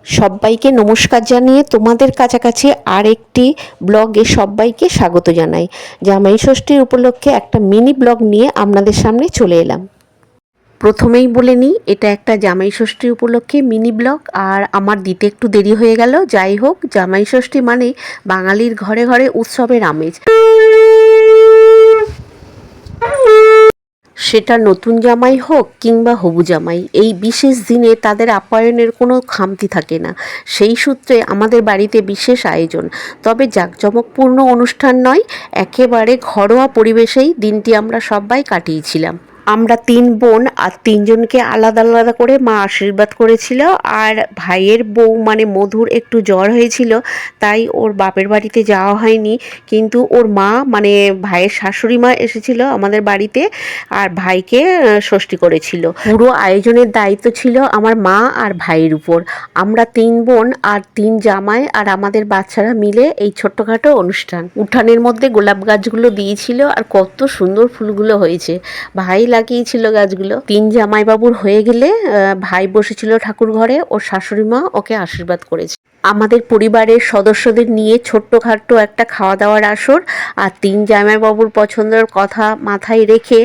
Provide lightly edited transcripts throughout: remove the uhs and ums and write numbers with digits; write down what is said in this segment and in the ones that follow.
সবাইকে নমস্কার জানিয়ে তোমাদের কাছাকাছি আরেকটি ব্লগে সবাইকে স্বাগত জানাই। জামাই ষষ্ঠীর উপলক্ষে একটা মিনি ব্লগ নিয়ে আপনাদের সামনে চলে এলাম। প্রথমেই বলে নিই, এটা একটা জামাই ষষ্ঠী উপলক্ষে মিনি ব্লগ, আর আমার দিতে একটু দেরি হয়ে গেল। যাই হোক, জামাই ষষ্ঠী মানে বাঙালির ঘরে ঘরে উৎসবের আমেজ। সেটা নতুন জামাই হোক কিংবা হবু জামাই, এই বিশেষ দিনে তাদের আপ্যায়নের কোনো খামতি থাকে না। সেই সূত্রে আমাদের বাড়িতে বিশেষ আয়োজন, তবে জাঁকজমকপূর্ণ অনুষ্ঠান নয়, একেবারে ঘরোয়া পরিবেশেই দিনটি আমরা সবাই কাটিয়েছিলাম। আমরা 3 বোন আর 3 জনকে আলাদা আলাদা করে মা আশীর্বাদ করেছিল। আর ভাইয়ের বউ মানে মধুর একটু জ্বর হয়েছিল, তাই ওর বাপের বাড়িতে যাওয়া হয়নি। কিন্তু ওর মা মানে ভাইয়ের শাশুড়ি মা এসেছিল আমাদের বাড়িতে, আর ভাইকে ষষ্ঠী করেছিল। পুরো আয়োজনের দায়িত্ব ছিল আমার মা আর ভাইয়ের উপর। আমরা 3 বোন আর 3 জামাই আর আমাদের বাচ্চারা মিলে এই ছোট্টখাটো অনুষ্ঠান। উঠানের মধ্যে গোলাপ গাছগুলো দিয়েছিল, আর কত সুন্দর ফুলগুলো হয়েছে। ভাই লাগিয়েছিল গাছগুলো। 3 জামাইবাবুর হয়ে গেলে ভাই বসেছিল ঠাকুর ঘরে, ওর শাশুড়ি মা ওকে আশীর্বাদ করেছে। আমাদের পরিবারের সদস্যদের নিয়ে ছোট্টখাট্টো একটা খাওয়া দাওয়ার আসর। আর 3 জামাইবাবুর পছন্দের কথা মাথায় রেখে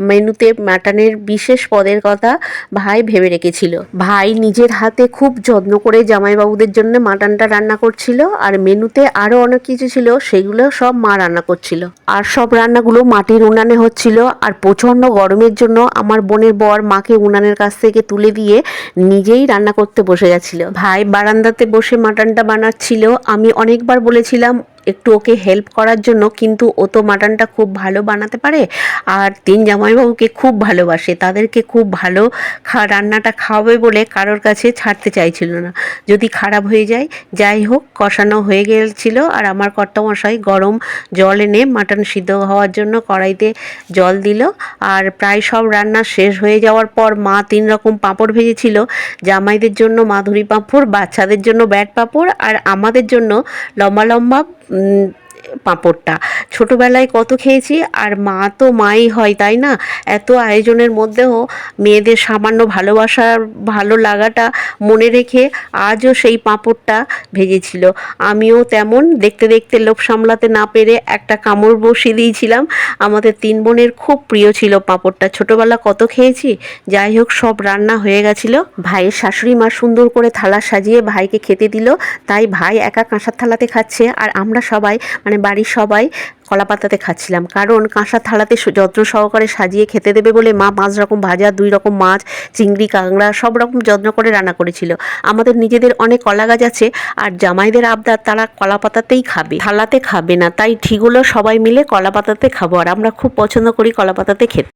মেনুতে মাটনের বিশেষ পদের কথা ভাই ভেবে রেখেছিল। ভাই নিজের হাতে খুব যত্ন করে জামাইবাবুদের জন্য মাটনটা রান্না করছিল, আর মেনুতে আরও অনেক কিছু ছিল, সেগুলো সব মা রান্না করছিল। আর সব রান্নাগুলো মাটির উনানে হচ্ছিল। আর প্রচণ্ড গরমের জন্য আমার বোনের বর মাকে উনানের কাছ থেকে তুলে দিয়ে নিজেই রান্না করতে বসে গেছিল। ভাই বারান্দাতে বসে মাটনটা বানাচ্ছিল। আমি অনেকবার বলেছিলাম একটু ওকে হেল্প করার জন্য, কিন্তু ও তো মাটনটা খুব ভালো বানাতে পারে, আর 3 জামাইবাবুকে খুব ভালোবাসে, তাদেরকে খুব ভালো রান্নাটা খাওয়াবে বলে কারোর কাছে ছাড়তে চাইছিল না, যদি খারাপ হয়ে যায়। যাই হোক, কষানো হয়ে গিয়েছিল, আর আমার কর্তামশাই গরম জল এনে মাটন সিদ্ধ হওয়ার জন্য কড়াইতে জল দিল। আর প্রায় সব রান্না শেষ হয়ে যাওয়ার পর মা 3 রকম পাঁপড় ভেজেছিল। জামাইদের জন্য মাধুরী পাঁপড়, বাচ্চাদের জন্য ব্যাট পাঁপড়, আর আমাদের জন্য লম্বা লম্বা পাঁপড়টা। ছোটোবেলায় কত খেয়েছি, আর মা তো মাই হয়, তাই না? এত আয়োজনের মধ্যেও মেয়েদের সামান্য ভালোবাসার ভালো লাগাটা মনে রেখে আজও সেই পাঁপড়টা ভেজেছিল। আমিও তেমন দেখতে দেখতে লোভ সামলাতে না পেরে একটা কামড় বসিয়ে দিয়েছিলাম। আমাদের 3 বোনের খুব প্রিয় ছিল পাঁপড়টা, ছোটোবেলা কত খেয়েছি। যাই হোক, সব রান্না হয়ে গেছিলো। ভাইয়ের শাশুড়ি মা সুন্দর করে থালা সাজিয়ে ভাইকে খেতে দিল। তাই ভাই একা কাঁসার থালাতে খাচ্ছে, আর আমরা সবাই মানে বাড়ির সবাই কলা পাতাতে খাচ্ছিলাম। কারণ কাঁসার থালাতে যত্ন সহকারে সাজিয়ে খেতে দেবে বলে মা 5 রকম ভাজা, 2 রকম মাছ, চিংড়ি, কাঁকড়া সব রকম যত্ন করে রান্না করেছিল। আমাদের নিজেদের অনেক কলা গাছ আছে, আর জামাইদের আবদার তারা কলা পাতাতেই খাবে, থালাতে খাবে না। তাই ঠিক হলো সবাই মিলে কলা পাতাতে খাবো, আর আমরা খুব পছন্দ করি কলা পাতাতে খেতে।